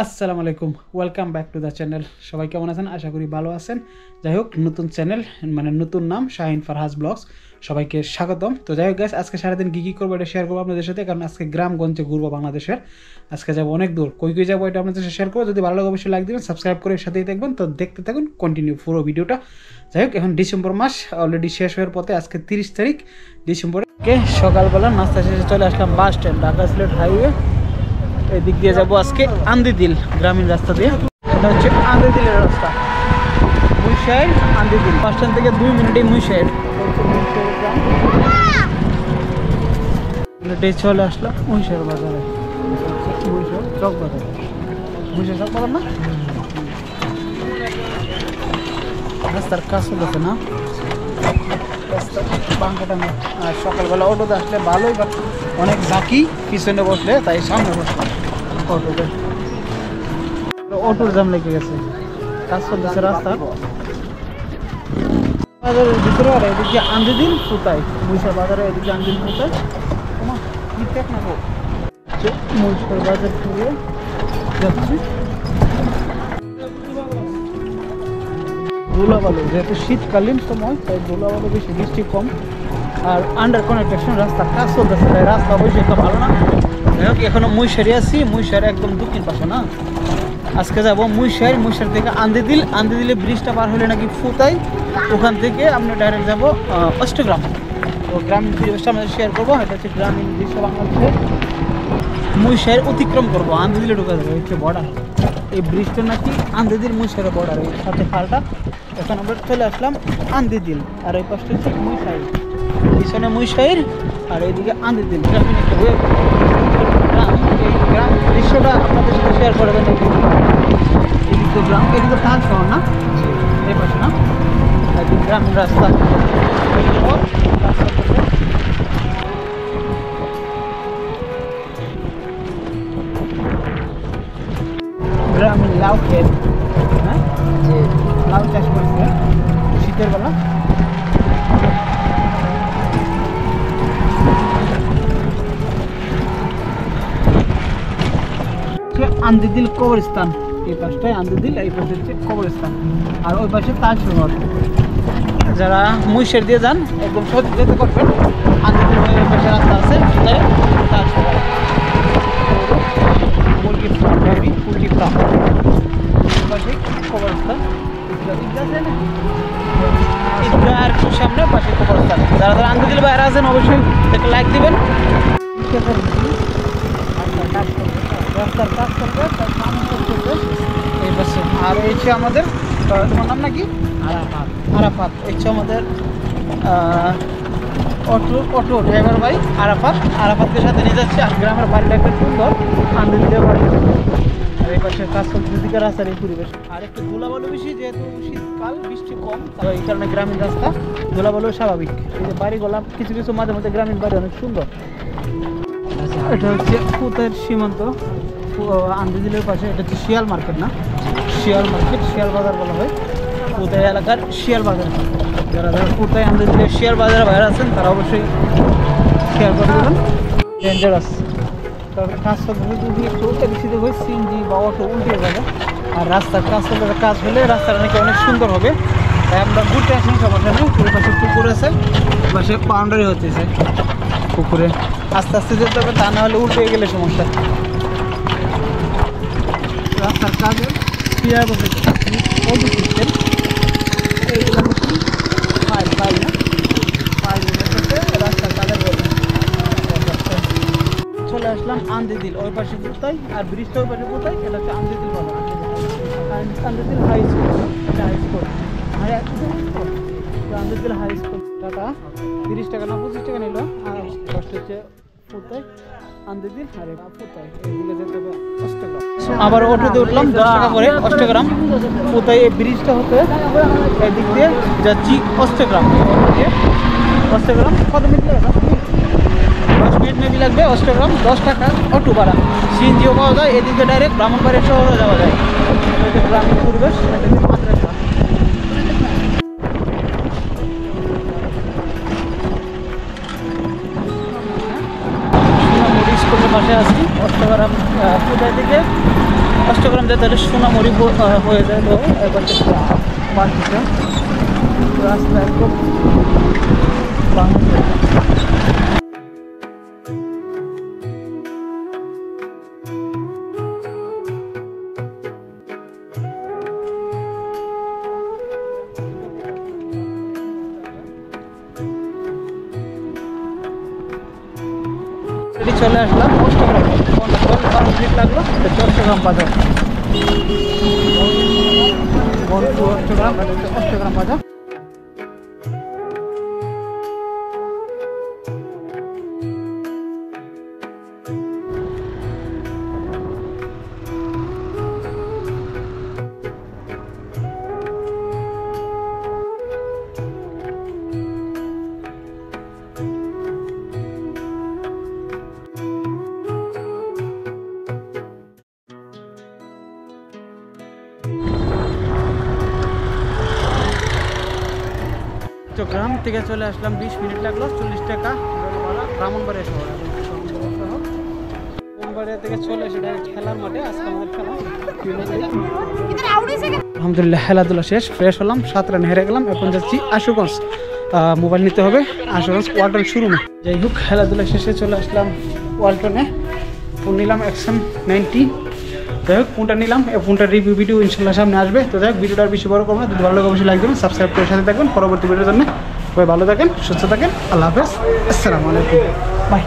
আসসালামু আলাইকুম, welcome back to the channel. সবাই কেমন আছেন? আশা করি ভালো আছেন। যাই হোক, নতুন চ্যানেল মানে নতুন নাম শাহিন ফারহাজ ব্লগস, সবাইকে স্বাগতম। তো যাই হোক গাইস, আজকে সারাদিন কী করবো এটা শেয়ার করবো আপনাদের সাথে, কারণ আজকে গ্রামগঞ্জে ঘুরবো বাংলাদেশের। আজকে যাবো অনেক দূর, কই যাবো এটা আপনাদের সাথে শেয়ার করবো। যদি ভালো লাগে অবশ্যই লাইক দেবেন, সাবস্ক্রাইব করে সাথেই দেখবেন। তো দেখতে থাকুন, কন্টিনিউ পুরো ভিডিওটা। যাই হোক, এখন ডিসেম্বর মাস অলরেডি শেষ হওয়ার পথে, আজকে 30 তারিখ ডিসেম্বরে। সকালবেলা নাস্তা শেষে চলে আসলাম bus stand, Dhaka Sylhet highway. এদিক দিয়ে যাবো আজকে আন্দিদিল গ্রামীণ রাস্তা দিয়ে। এটা হচ্ছে আন্দিদিলের রাস্তা, মুইশাইর আন্দিদিল। বাস স্ট্যান্ড থেকে 2 মিনিটে মুইশাইর। চলে আসলাম মুইশাইর বাজারে, মুইশাইর চক বাজার, মুইশাইর চক বাজার না। রাস্তার কাজ চলতেছে না, বাঙ্কাটা না। আর সকালবেলা অটোতে আসলে ভালোই, বাট অনেক ঝাঁকি, পিছনে বসলে তাই সামনে বসলাম অটোতে। অটোর জাম লেগে গেছে, কাজ চলতেছে রাস্তার। বাজারের ভিতরে আর এদিকে আন্দিদিল ফুতাই, মুইশাইর বাজারে এদিকে আন্দিদিল ফুতাই। মুইশাইর বাজার থেকে যাচ্ছি ধুলাবালু, যেহেতু শীতকালীন সময় তাই ধুলাবালু বেশি, বৃষ্টি কম। আর আন্ডার কনেকশন রাস্তা, কাজ চলতেছে তাই রাস্তা অবশ্যই একটা ভালো না। যাই হোক, এখনো মুইশাইরে আছি, মুইশাইর একদম দক্ষিণ পাশে না। আজকে যাবো মুইশাইর, মুইশাইর থেকে আন্দিদিল, আন্দিদিলে ব্রিজটা পার হলে নাকি ফুতাই, ওখান থেকে আমরা ডাইরেক্ট যাবো অষ্টগ্রাম। তো গ্রামীণ পরিবেশটা আমাদের শেয়ার করবো। এটা হচ্ছে গ্রামীণ দৃশ্য বাংলাদেশের। মুইশাইর অতিক্রম করবো, আন্দিদিলে ঢুকে যাবো, হচ্ছে বর্ডার। এই ব্রিজটা নাকি আন্দিদিল মুইশাইরের বর্ডার, এই সাথে খালটা। এখন আমরা চলে আসলাম আন্দিদিল, আর এই পাশটা হচ্ছে মুইশাইর, পিছনে মুইশাইর আর এইদিকে আন্দিদিল। গ্রামীণ একটা গ্রাম, এই গ্রাম দৃশ্যটা আপনাদের সাথে শেয়ার করে দেন। এদিকে গ্রাম, এদিকে তাজ শহর না, এই পাশে না, এদিকে গ্রামীণ রাস্তা। গ্রামীণ লাউ ক্ষেত, হ্যাঁ যে লাউ চাষ করছে শীতের বেলা। আন্দিদিল কবরস্থান, এই পাশটায় আন্দিদিল, এই পাশে হচ্ছে কবরস্থান, আর ওই পাশে তাজ শহর। যারা মুইশাইর দিয়ে যান একদম সহজ যেতে করবেন, আন্দিদিল ওই পাশে রাস্তা আছে, তাজ শহর। মুরগির ফার্ম, পোলট্রি ফার্ম, পাশে কবরস্থান। আর একটু সামনে পাশে কবরস্থান। যারা যারা আন্দিদিল বাইরে আছেন অবশ্যই একটা লাইক দিবেন। রাস্তার কাজ করবে, তার সামনে করবে এই পাশে। আর এই হচ্ছে আমাদের, তোমার নাম নাকি? আরাফাত। আরাফাত হচ্ছে আমাদের অটো ড্রাইভার ভাই আরাফাত। আরাফাতকে সাথে নিয়ে যাচ্ছে। আর গ্রামের বাড়িটা একটা সুন্দর, আন্দিদিলের বাড়ি। আর এই পাশে কাজ করতে দিকে রাস্তার এই পরিবেশ। আর একটু ধুলাবালু বেশি, যেহেতু শীতকাল, বৃষ্টি কম, তো এই কারণে গ্রামীণ রাস্তা ধুলাবালু স্বাভাবিক। এই যে বাড়িগুলো কিছু কিছু মাঝে মধ্যে গ্রামীণ বাড়ি অনেক সুন্দর। এটা হচ্ছে ফুতের সীমান্ত, আন্দিদিলের পাশে। এটা হচ্ছে শিয়াল মার্কেট না, শিয়াল মার্কেট, শিয়াল বাজার বলা হয় ফুতাই এলাকার শিয়াল বাজার। যারা যারা ফুতাই আন্দিদিলের শিয়াল বাজারে বাইরে আছেন তারা অবশ্যই শেয়ার করে দেবেন। ডেঞ্জারাস, তবে কাজ চলতে যদি একটু এদিকে হয় সিএনজি বা অটো উল্টে যাবে। আর রাস্তার কাজ চলতে, কাজ হলে রাস্তাটা নাকি অনেক সুন্দর হবে, তাই আমরা ঘুরতে আসেন সমস্যা নেই। ওই পাশে পুকুর আছে, ওই পাশে বাউন্ডারি হচ্ছে পুকুরে আস্তে আস্তে যেতে হবে, তা না হলে উল্টে গেলে সমস্যা। রাস্তার কাজে সিস্টেম, এইগুলো ফাইল ফাইল না, রাস্তার কাজে বলবেন। চলে আসলাম আন্দিদিল, ওই পাশে পুতাই, আর ব্রিজটা ওই পাশে পুতাই। এটা হচ্ছে আন্দিদিল বলা, আন্দিদিল হাই স্কুল। এটা হাই স্কুল, আন্দিদিল হাই স্কুল। টাকা 30 টাকা না 25 টাকা নিল। আর কষ্ট হচ্ছে ফুতাই আন্দিদিল, আর ফুতাই এইদিকে যেতে হবে অষ্টগ্রাম। আবার অটোতে উঠলাম 10 টাকা করে, অষ্টগ্রাম ফুতাই। এই ব্রিজটা হতে এদিক দিয়ে যাচ্ছি অষ্টগ্রাম। অষ্টগ্রাম কত মিনিট লাগবে? 10 মিনিট মেবি লাগবে। অষ্টগ্রাম 10 টাকা অটো ভাড়া, সিএনজিও পাওয়া যায়। এদিকে ডাইরেক্ট ব্রাহ্মণবাড়িয়া শহরে যাওয়া যায়। গ্রামীণ পরিবেশ, মাদ্রাসা। স্কুলের পাশে আছি, অষ্টগ্রাম ফুতাই থেকে চট্টগ্রাম যেতে হলে সোনামুড়ি হয়ে যায়। তো এবার বাড়ছে রাস্তা একদম বাংলাদেশ। চলে আসলাম অষ্টগ্রাম, 12 মিনিট লাগলো। চট্টগ্রাম বাজার, অষ্টগ্রাম, অষ্টগ্রাম বাজার। চট্টগ্রাম থেকে চলে আসলাম, 20 মিনিট লাগলো, 40 টাকা ব্রাহ্মণবাড়িয়া শহর। ব্রাহ্মণবাড়িয়া থেকে চলে এসে ডাইরেক্ট খেলার মাঠে। আজকে আমাদের খেলা, আলহামদুলিল্লাহ খেলাধুলা শেষ, ফ্রেশ হলাম, 7 রান হেরে গেলাম। এখন যাচ্ছি আশুগঞ্জ, মোবাইল নিতে হবে, আশুগঞ্জ ওয়ালটন শোরুমে। যাই হোক খেলাধুলা শেষে চলে আসলাম ওয়ালটনে। ফোন নিলাম Axon 90। যাই হোক ফোনটা নিলাম, এই ফোনটার রিভিউ ভিডিও ইনশাল্লাহ সামনে আসবে। তো যাই হোক ভিডিওটা আর বেশি বড় করবো না, যদি ভালো লাগে অবশ্যই লাইক দেবেন, সাবস্ক্রাইব করে সাথে থাকবেন পরবর্তী ভিডিওর জন্য। সবাই ভালো থাকেন, সুস্থ থাকেন, আল্লাহ হাফেজ, আসসালামু আলাইকুম, বাই।